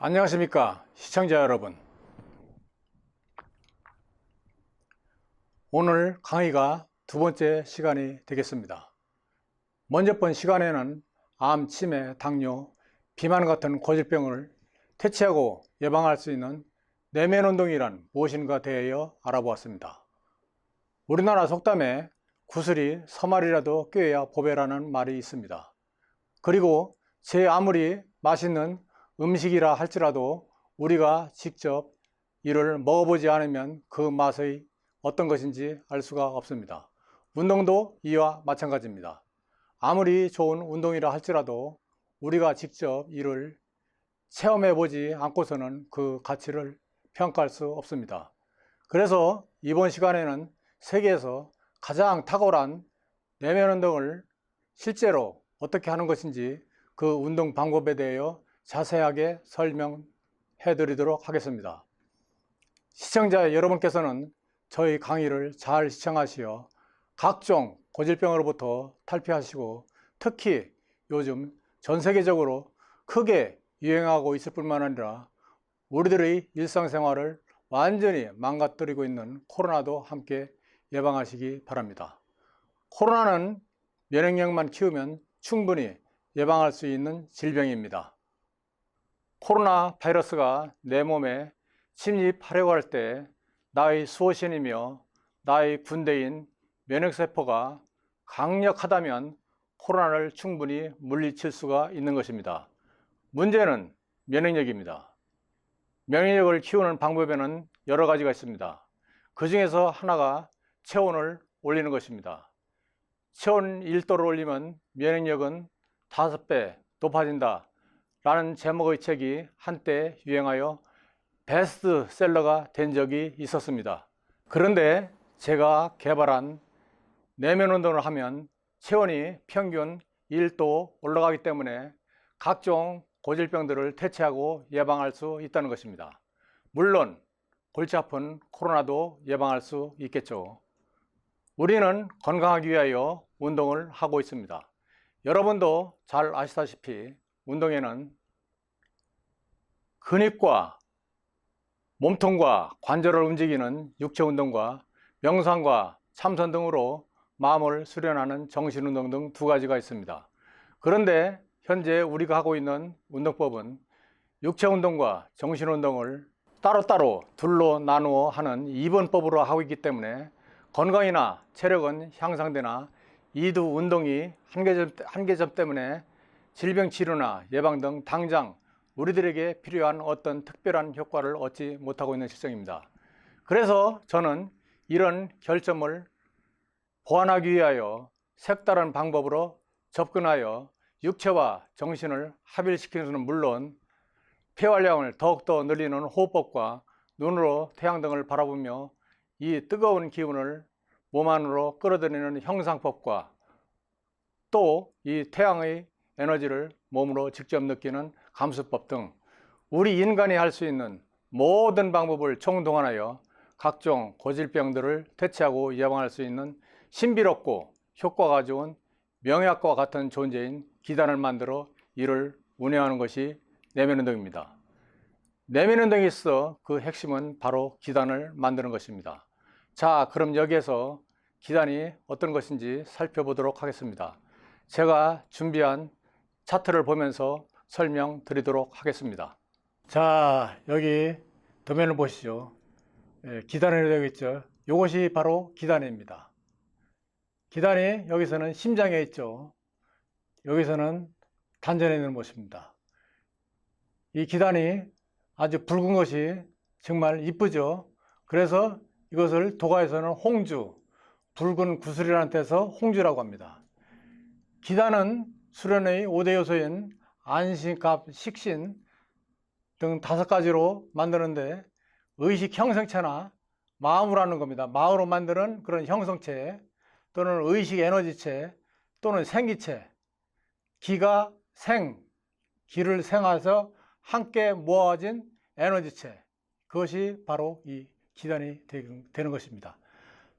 안녕하십니까 시청자 여러분. 오늘 강의가 두 번째 시간이 되겠습니다. 먼저 번 시간에는 암, 치매, 당뇨, 비만 같은 고질병을 퇴치하고 예방할 수 있는 내면운동이란 무엇인가 대하여 알아보았습니다. 우리나라 속담에 구슬이 서말이라도 꿰야 보배라는 말이 있습니다. 그리고 제 아무리 맛있는 음식이라 할지라도 우리가 직접 이를 먹어보지 않으면 그 맛의 어떤 것인지 알 수가 없습니다. 운동도 이와 마찬가지입니다. 아무리 좋은 운동이라 할지라도 우리가 직접 이를 체험해 보지 않고서는 그 가치를 평가할 수 없습니다. 그래서 이번 시간에는 세계에서 가장 탁월한 내면 운동을 실제로 어떻게 하는 것인지 그 운동 방법에 대하여 자세하게 설명해 드리도록 하겠습니다. 시청자 여러분께서는 저희 강의를 잘 시청하시어 각종 고질병으로부터 탈피하시고 특히 요즘 전 세계적으로 크게 유행하고 있을 뿐만 아니라 우리들의 일상생활을 완전히 망가뜨리고 있는 코로나도 함께 예방하시기 바랍니다. 코로나는 면역력만 키우면 충분히 예방할 수 있는 질병입니다. 코로나 바이러스가 내 몸에 침입하려고 할 때 나의 수호신이며 나의 군대인 면역세포가 강력하다면 코로나를 충분히 물리칠 수가 있는 것입니다. 문제는 면역력입니다. 면역력을 키우는 방법에는 여러 가지가 있습니다. 그 중에서 하나가 체온을 올리는 것입니다. 체온 1도를 올리면 면역력은 5배 높아진다 라는 제목의 책이 한때 유행하여 베스트셀러가 된 적이 있었습니다. 그런데 제가 개발한 내면 운동을 하면 체온이 평균 1도 올라가기 때문에 각종 고질병들을 퇴치하고 예방할 수 있다는 것입니다. 물론 골치 아픈 코로나도 예방할 수 있겠죠. 우리는 건강하기 위하여 운동을 하고 있습니다. 여러분도 잘 아시다시피 운동에는 근육과 몸통과 관절을 움직이는 육체운동과 명상과 참선 등으로 마음을 수련하는 정신운동 등 두 가지가 있습니다. 그런데 현재 우리가 하고 있는 운동법은 육체운동과 정신운동을 따로따로 둘로 나누어 하는 이번법으로 하고 있기 때문에 건강이나 체력은 향상되나 이두 운동이 한계점 때문에 질병 치료나 예방 등 당장 우리들에게 필요한 어떤 특별한 효과를 얻지 못하고 있는 실정입니다. 그래서 저는 이런 결점을 보완하기 위하여 색다른 방법으로 접근하여 육체와 정신을 합일시키는 것은 물론 폐활량을 더욱더 늘리는 호흡법과 눈으로 태양 등을 바라보며 이 뜨거운 기운을 몸 안으로 끌어들이는 형상법과 또 이 태양의 에너지를 몸으로 직접 느끼는 감수법 등 우리 인간이 할 수 있는 모든 방법을 총동원하여 각종 고질병들을 퇴치하고 예방할 수 있는 신비롭고 효과가 좋은 명약과 같은 존재인 기단을 만들어 이를 운영하는 것이 내면운동입니다. 내면운동에 있어 그 핵심은 바로 기단을 만드는 것입니다. 자, 그럼 여기에서 기단이 어떤 것인지 살펴보도록 하겠습니다. 제가 준비한 차트를 보면서 설명드리도록 하겠습니다. 자, 여기 도면을 보시죠. 기단이 되어 있죠. 이것이 바로 기단입니다. 기단이 여기서는 심장에 있죠. 여기서는 단전에 있는 모습입니다. 이 기단이 아주 붉은 것이 정말 이쁘죠. 그래서 이것을 도가에서는 홍주, 붉은 구슬이라는 뜻에서 홍주라고 합니다. 기단은 수련의 5대 요소인 안신, 갑, 식신 등 5가지로 만드는데 의식 형성체나 마음으로 하는 겁니다. 마음으로 만드는 그런 형성체 또는 의식 에너지체 또는 생기체, 기가 기를 생해서 함께 모아진 에너지체, 그것이 바로 이 기단이 되는 것입니다.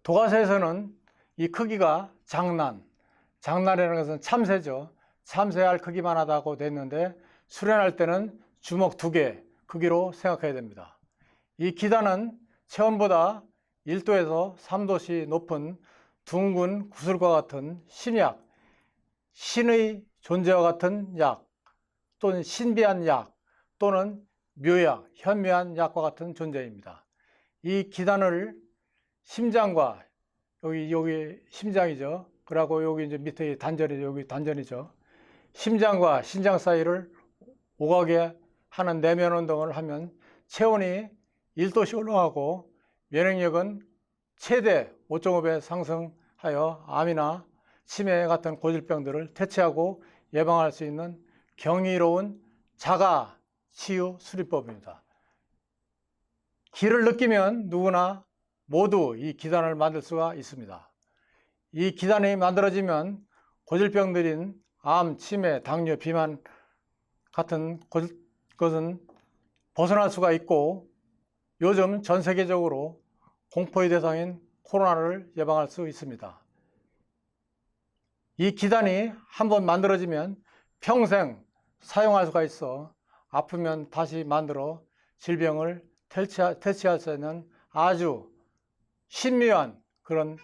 도가서에서는 이 크기가 장난이라는 것은 참새죠. 참새알 크기만 하다고 됐는데 수련할 때는 주먹 2개, 크기로 생각해야 됩니다. 이 기단은 체온보다 1도에서 3도씩 높은 둥근 구슬과 같은 신약, 신의 존재와 같은 약, 또는 신비한 약, 또는 묘약, 현묘한 약과 같은 존재입니다. 이 기단을 심장과 여기 심장이죠. 그리고 여기 이제 밑에 단전이죠. 여기 단전이죠. 심장과 신장 사이를 오가게 하는 내면 운동을 하면 체온이 1도씩 올라가고 면역력은 최대 5.5배 상승하여 암이나 치매 같은 고질병들을 퇴치하고 예방할 수 있는 경이로운 자가 치유 수리법입니다. 기를 느끼면 누구나 모두 이 기단을 만들 수가 있습니다. 이 기단이 만들어지면 고질병들인 암, 치매, 당뇨, 비만 같은 것은 벗어날 수가 있고 요즘 전 세계적으로 공포의 대상인 코로나를 예방할 수 있습니다. 이 기단이 한번 만들어지면 평생 사용할 수가 있어 아프면 다시 만들어 질병을 퇴치할 수 있는 아주 신묘한 그런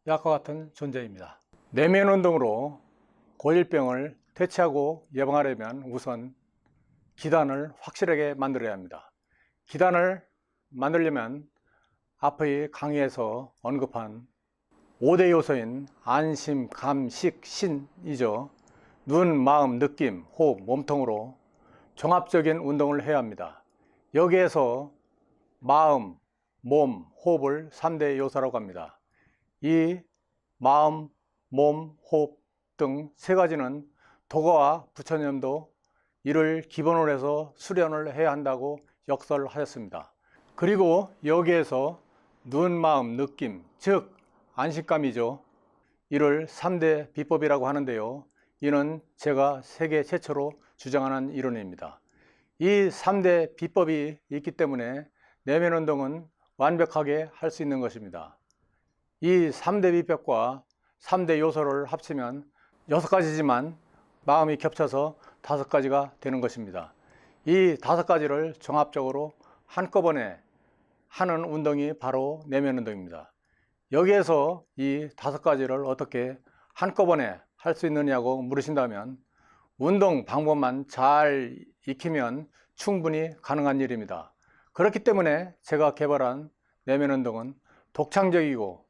약과 같은 존재입니다. 내면 운동으로 고질병을 퇴치하고 예방하려면 우선 기단을 확실하게 만들어야 합니다. 기단을 만들려면 앞의 강의에서 언급한 5대 요소인 안심, 감, 식, 신이죠. 눈, 마음, 느낌, 호흡, 몸통으로 종합적인 운동을 해야 합니다. 여기에서 마음, 몸, 호흡을 3대 요소라고 합니다. 이 마음, 몸, 호흡 등 세 가지는 도가와 부처님도 이를 기본으로 해서 수련을 해야 한다고 역설하셨습니다. 그리고 여기에서 눈, 마음, 느낌, 즉 안식감이죠. 이를 3대 비법이라고 하는데요. 이는 제가 세계 최초로 주장하는 이론입니다. 이 3대 비법이 있기 때문에 내면 운동은 완벽하게 할 수 있는 것입니다. 이 3대 비법과 3대 요소를 합치면 6가지지만 마음이 겹쳐서 5가지가 되는 것입니다. 이 5가지를 종합적으로 한꺼번에 하는 운동이 바로 내면 운동입니다. 여기에서 이 5가지를 어떻게 한꺼번에 할 수 있느냐고 물으신다면 운동 방법만 잘 익히면 충분히 가능한 일입니다. 그렇기 때문에 제가 개발한 내면 운동은 독창적이고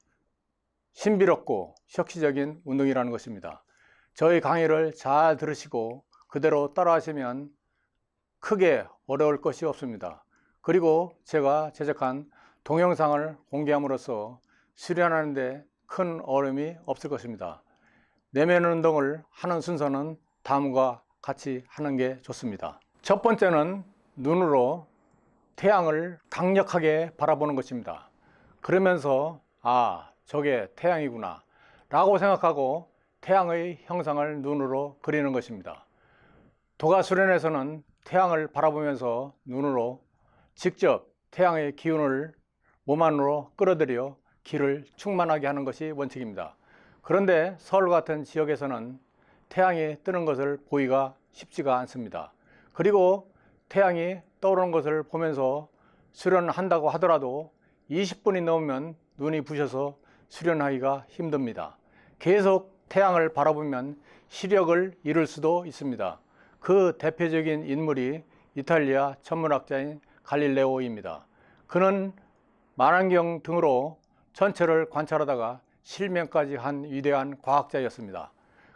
신비롭고 혁신적인 운동이라는 것입니다. 저희 강의를 잘 들으시고 그대로 따라 하시면 크게 어려울 것이 없습니다. 그리고 제가 제작한 동영상을 공개함으로써 수련하는 데 큰 어려움이 없을 것입니다. 내면 운동을 하는 순서는 다음과 같이 하는 게 좋습니다. 첫 번째는 눈으로 태양을 강력하게 바라보는 것입니다. 그러면서 저게 태양이구나 라고 생각하고 태양의 형상을 눈으로 그리는 것입니다. 도가 수련에서는 태양을 바라보면서 눈으로 직접 태양의 기운을 몸 안으로 끌어들여 기를 충만하게 하는 것이 원칙입니다. 그런데 서울 같은 지역에서는 태양이 뜨는 것을 보기가 쉽지가 않습니다. 그리고 태양이 떠오르는 것을 보면서 수련한다고 하더라도 20분이 넘으면 눈이 부셔서 수련하기가 힘듭니다. 계속 태양을 바라보면 시력을 잃을 수도 있습니다. 그 대표적인 인물이 이탈리아 천문학자인 갈릴레오입니다. 그는 망원경 등으로 전체를 관찰하다가 실명까지 한 위대한 과학자였습니다.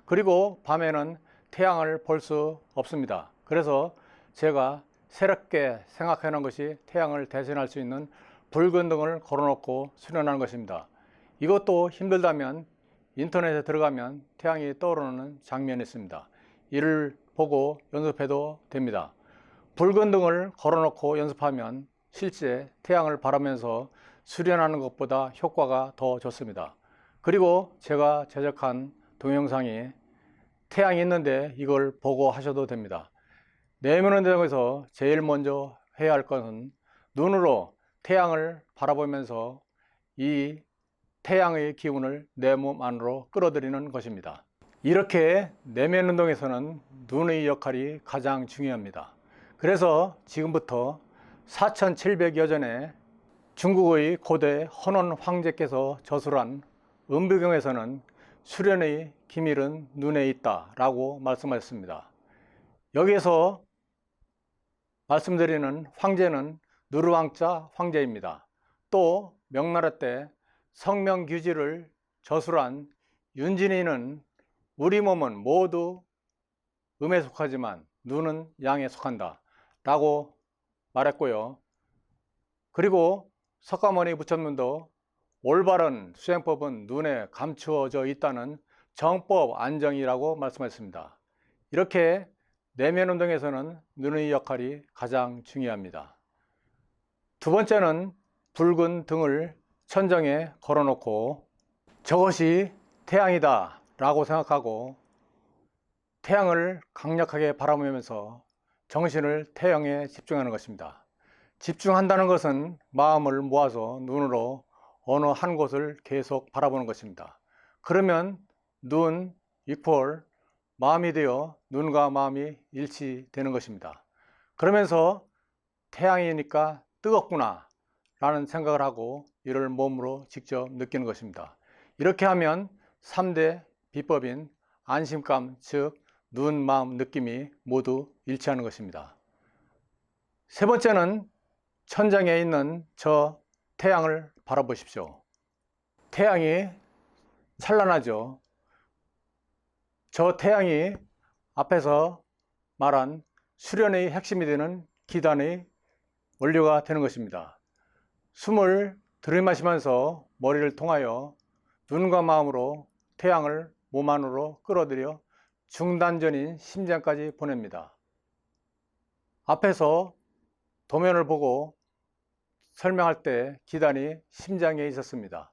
그리고 밤에는 태양을 볼 수 없습니다. 그래서 제가 새롭게 생각해 놓은 것이 태양을 대신할 수 있는 붉은 등을 걸어놓고 수련하는 것입니다. 이것도 힘들다면 인터넷에 들어가면 태양이 떠오르는 장면이 있습니다. 이를 보고 연습해도 됩니다. 붉은 등을 걸어놓고 연습하면 실제 태양을 바라면서 수련하는 것보다 효과가 더 좋습니다. 그리고 제가 제작한 동영상이 태양이 있는데 이걸 보고 하셔도 됩니다. 내면 운동에서 제일 먼저 해야 할 것은 눈으로 태양을 바라보면서 이 태양의 기운을 내 몸 안으로 끌어들이는 것입니다. 이렇게 내면 운동에서는 눈의 역할이 가장 중요합니다. 그래서 지금부터 4700여 전에 중국의 고대 헌원 황제께서 저술한 은비경에서는 수련의 기밀은 눈에 있다 라고 말씀하셨습니다. 여기에서 말씀드리는 황제는 누르왕자 황제입니다. 또 명나라 때 성명규지를 저술한 윤진이는 우리 몸은 모두 음에 속하지만 눈은 양에 속한다 라고 말했고요. 그리고 석가모니 부처님도 올바른 수행법은 눈에 감추어져 있다는 정법 안정이라고 말씀하셨습니다. 이렇게 내면운동에서는 눈의 역할이 가장 중요합니다. 두 번째는 붉은 등을 천정에 걸어놓고 저것이 태양이다 라고 생각하고 태양을 강력하게 바라보면서 정신을 태양에 집중하는 것입니다. 집중한다는 것은 마음을 모아서 눈으로 어느 한 곳을 계속 바라보는 것입니다. 그러면 눈 이퀄 마음이 되어 눈과 마음이 일치되는 것입니다. 그러면서 태양이니까 뜨겁구나 라는 생각을 하고 이를 몸으로 직접 느끼는 것입니다. 이렇게 하면 3대 비법인 안심감, 즉 눈, 마음, 느낌이 모두 일치하는 것입니다. 세 번째는 천장에 있는 저 태양을 바라보십시오. 태양이 찬란하죠. 저 태양이 앞에서 말한 수련의 핵심이 되는 기단의 원료가 되는 것입니다. 숨을 들이마시면서 머리를 통하여 눈과 마음으로 태양을 몸 안으로 끌어들여 중단전인 심장까지 보냅니다. 앞에서 도면을 보고 설명할 때 기단이 심장에 있었습니다.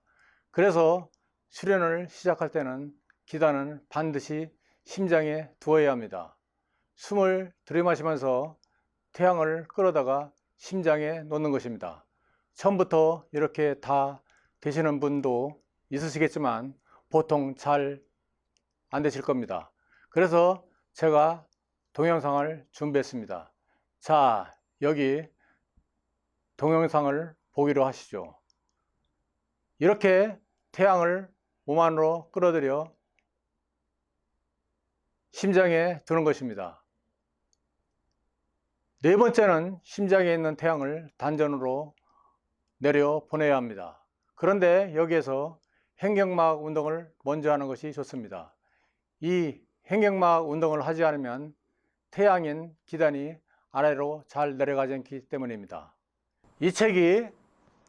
그래서 수련을 시작할 때는 기단은 반드시 심장에 두어야 합니다. 숨을 들이마시면서 태양을 끌어다가 심장에 놓는 것입니다. 처음부터 이렇게 다 되시는 분도 있으시겠지만 보통 잘 안 되실 겁니다. 그래서 제가 동영상을 준비했습니다. 자, 여기 동영상을 보기로 하시죠. 이렇게 태양을 몸 안으로 끌어들여 심장에 두는 것입니다. 네 번째는 심장에 있는 태양을 단전으로 내려 보내야 합니다. 그런데 여기에서 횡격막 운동을 먼저 하는 것이 좋습니다. 이 횡격막 운동을 하지 않으면 태양인 기단이 아래로 잘 내려가지 않기 때문입니다. 이 책이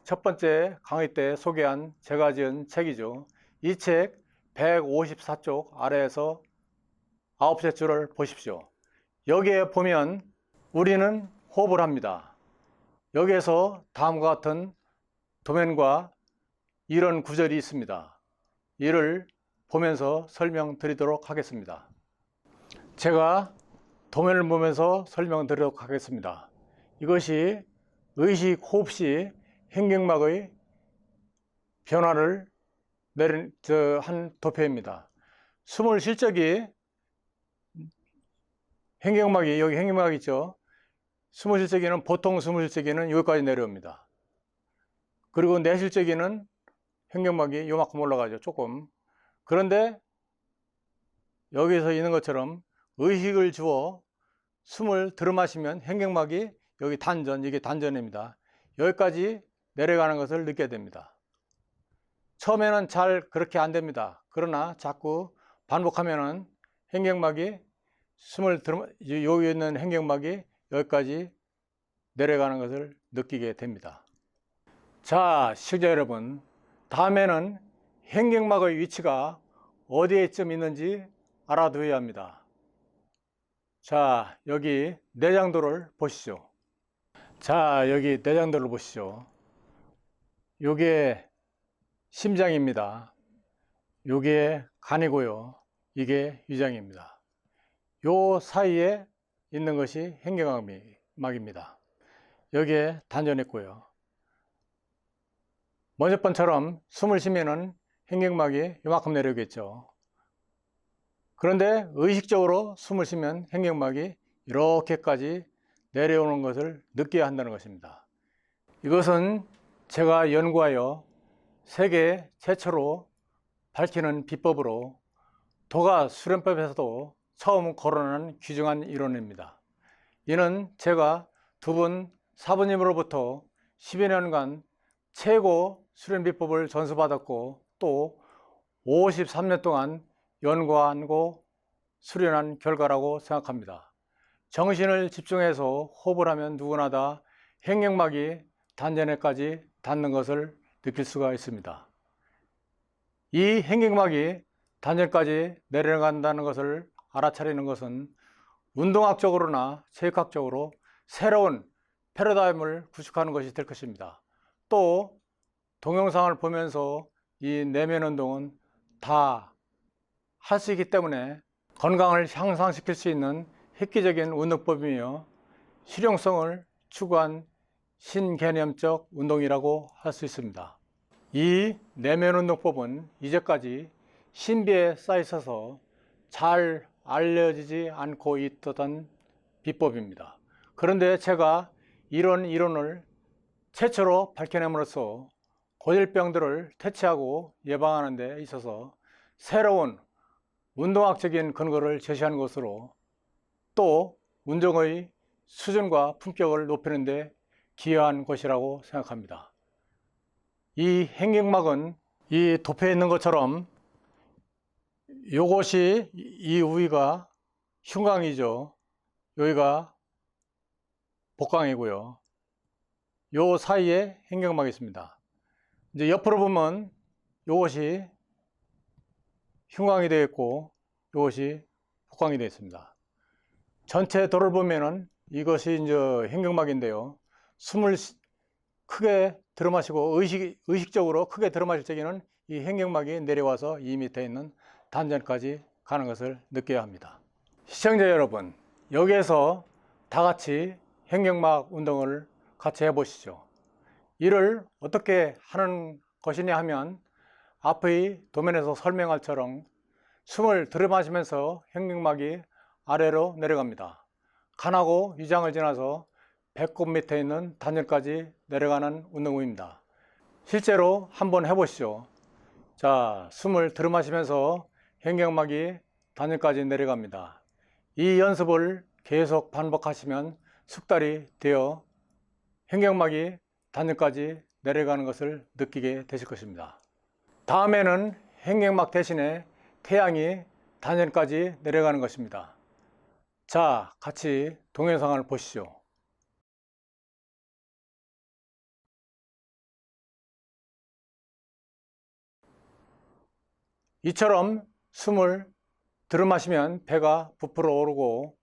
첫 번째 강의 때 소개한 제가 지은 책이죠. 이 책 154쪽 아래에서 9째 줄을 보십시오. 여기에 보면 우리는 호흡을 합니다. 여기에서 다음과 같은 도면과 이런 구절이 있습니다. 이를 보면서 설명드리도록 하겠습니다. 제가 도면을 보면서 설명드리도록 하겠습니다. 이것이 의식 호흡 시 횡격막의 변화를 내린 한 도표입니다. 숨을 쉴 적이 횡격막이 여기 횡격막이 있죠. 숨을 쉴 적에는 보통 숨을 쉴 적에는 여기까지 내려옵니다. 그리고 내쉴 적에는 횡격막이 요만큼 올라가죠. 조금. 그런데 여기서 있는 것처럼 의식을 주어 숨을 들이마시면 횡격막이 여기 단전, 이게 단전입니다. 여기까지 내려가는 것을 느껴야 됩니다. 처음에는 잘 그렇게 안 됩니다. 그러나 자꾸 반복하면은 횡격막이 여기 있는 횡격막이 여기까지 내려가는 것을 느끼게 됩니다. 자, 시청자 여러분, 다음에는 횡격막의 위치가 어디에쯤 있는지 알아두어야 합니다. 자, 여기 내장도를 보시죠. 자, 여기 내장도를 보시죠. 요게 심장입니다. 요게 간이고요. 이게 위장입니다. 요 사이에 있는 것이 횡격막입니다. 여기에 단전했고요. 먼저 번처럼 숨을 쉬면은 횡격막이 요만큼 내려오겠죠. 그런데 의식적으로 숨을 쉬면 횡격막이 이렇게까지 내려오는 것을 느껴야 한다는 것입니다. 이것은 제가 연구하여 세계 최초로 밝히는 비법으로 도가 수련법에서도 처음 거론한 귀중한 이론입니다. 이는 제가 두 분 사부님으로부터 12년간 최고 수련비법을 전수받았고 또 53년 동안 연구하고 수련한 결과라고 생각합니다. 정신을 집중해서 호흡을 하면 누구나 다 행경막이 단전에까지 닿는 것을 느낄 수가 있습니다. 이 행경막이 단전까지 내려간다는 것을 알아차리는 것은 운동학적으로나 체육학적으로 새로운 패러다임을 구축하는 것이 될 것입니다. 또 동영상을 보면서 이 내면 운동은 다 할 수 있기 때문에 건강을 향상시킬 수 있는 획기적인 운동법이며 실용성을 추구한 신개념적 운동이라고 할 수 있습니다. 이 내면 운동법은 이제까지 신비에 쌓여 있어서 잘 알려지지 않고 있던 비법입니다. 그런데 제가 이런 이론을 최초로 밝혀냄으로써 고질병들을 퇴치하고 예방하는 데 있어서 새로운 운동학적인 근거를 제시하는 것으로 또 운동의 수준과 품격을 높이는 데 기여한 것이라고 생각합니다. 이 행경막은 이 도표에 있는 것처럼 요것이 이 우위가 흉곽이죠. 여기가 복강이고요. 요 사이에 행경막이 있습니다. 이제 옆으로 보면 요것이 흉곽이 되어 있고 요것이 복강이 되어 있습니다. 전체 도를 보면은 이것이 이제 행경막인데요. 숨을 크게 들어마시고 의식적으로 크게 들어마실 적에는 이 행경막이 내려와서 이 밑에 있는 단전까지 가는 것을 느껴야 합니다. 시청자 여러분, 여기에서 다 같이 행경막 운동을 같이 해보시죠. 이를 어떻게 하는 것이냐 하면 앞의 도면에서 설명할 처럼 숨을 들이마시면서 행경막이 아래로 내려갑니다. 간하고 위장을 지나서 배꼽 밑에 있는 단전까지 내려가는 운동입니다. 실제로 한번 해보시죠. 자, 숨을 들이마시면서 행경막이 단전까지 내려갑니다. 이 연습을 계속 반복하시면 숙달이 되어 행경막이 단전까지 내려가는 것을 느끼게 되실 것입니다. 다음에는 행경막 대신에 태양이 단전까지 내려가는 것입니다. 자, 같이 동영상을 보시죠. 이처럼 숨을 들이마시면 배가 부풀어 오르고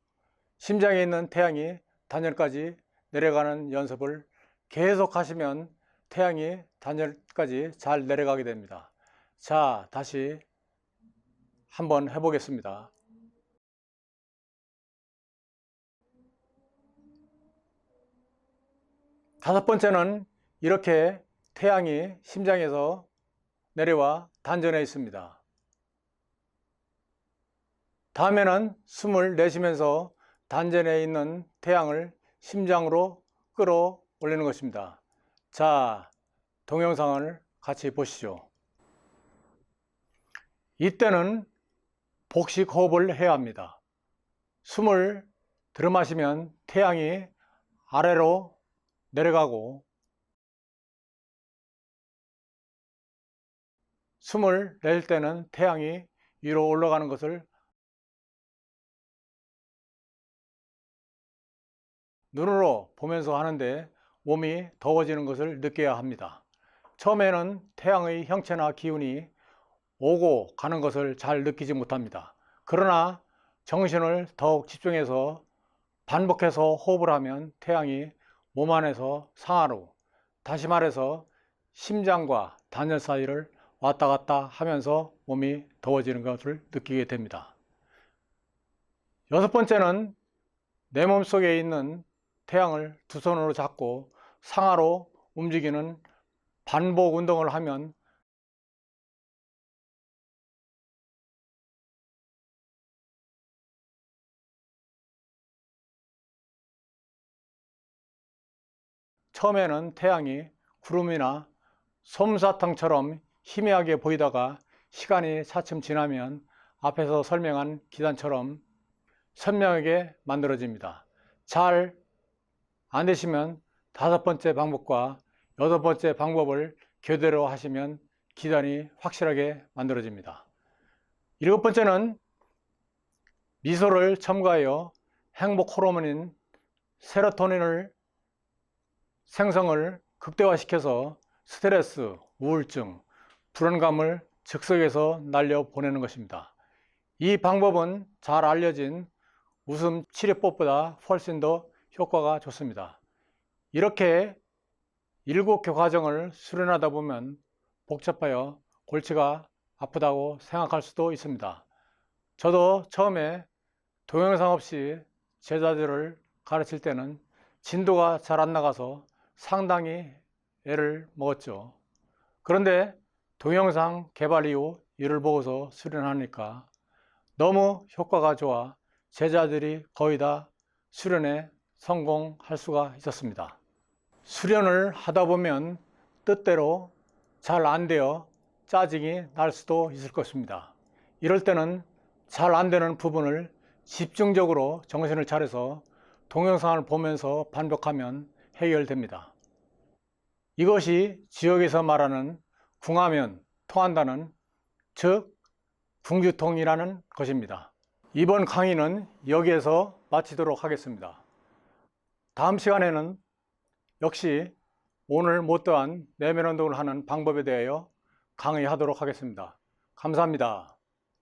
심장에 있는 태양이 단전까지 내려가는 연습을 계속 하시면 태양이 단전까지 잘 내려가게 됩니다. 자, 다시 한번 해보겠습니다. 다섯 번째는 이렇게 태양이 심장에서 내려와 단전에 있습니다. 다음에는 숨을 내쉬면서 단전에 있는 태양을 심장으로 끌어올리는 것입니다. 자, 동영상을 같이 보시죠. 이때는 복식 호흡을 해야 합니다. 숨을 들이마시면 태양이 아래로 내려가고 숨을 낼 때는 태양이 위로 올라가는 것을 눈으로 보면서 하는데 몸이 더워지는 것을 느껴야 합니다. 처음에는 태양의 형체나 기운이 오고 가는 것을 잘 느끼지 못합니다. 그러나 정신을 더욱 집중해서 반복해서 호흡을 하면 태양이 몸 안에서 상하로, 다시 말해서 심장과 단전 사이를 왔다 갔다 하면서 몸이 더워지는 것을 느끼게 됩니다. 여섯 번째는 내 몸속에 있는 태양을 두 손으로 잡고 상하로 움직이는 반복 운동을 하면 처음에는 태양이 구름이나 솜사탕처럼 희미하게 보이다가 시간이 차츰 지나면 앞에서 설명한 기단처럼 선명하게 만들어집니다. 잘 안 되시면 5번째 방법과 8번째 방법을 교대로 하시면 기단이 확실하게 만들어집니다. 7번째는 미소를 첨가하여 행복 호르몬인 세로토닌을 생성을 극대화시켜서 스트레스, 우울증, 불안감을 즉석에서 날려보내는 것입니다. 이 방법은 잘 알려진 웃음 치료법보다 훨씬 더 효과가 좋습니다. 이렇게 7개 과정을 수련하다 보면 복잡하여 골치가 아프다고 생각할 수도 있습니다. 저도 처음에 동영상 없이 제자들을 가르칠 때는 진도가 잘 안 나가서 상당히 애를 먹었죠. 그런데 동영상 개발 이후 이를 보고서 수련하니까 너무 효과가 좋아 제자들이 거의 다 수련에 성공할 수가 있었습니다. 수련을 하다 보면 뜻대로 잘 안 되어 짜증이 날 수도 있을 것입니다. 이럴 때는 잘 안 되는 부분을 집중적으로 정신을 차려서 동영상을 보면서 반복하면 해결됩니다. 이것이 지역에서 말하는 궁하면 통한다는, 즉 궁규통이라는 것입니다. 이번 강의는 여기에서 마치도록 하겠습니다. 다음 시간에는 역시 오늘 못다한 내면 운동을 하는 방법에 대하여 강의하도록 하겠습니다. 감사합니다.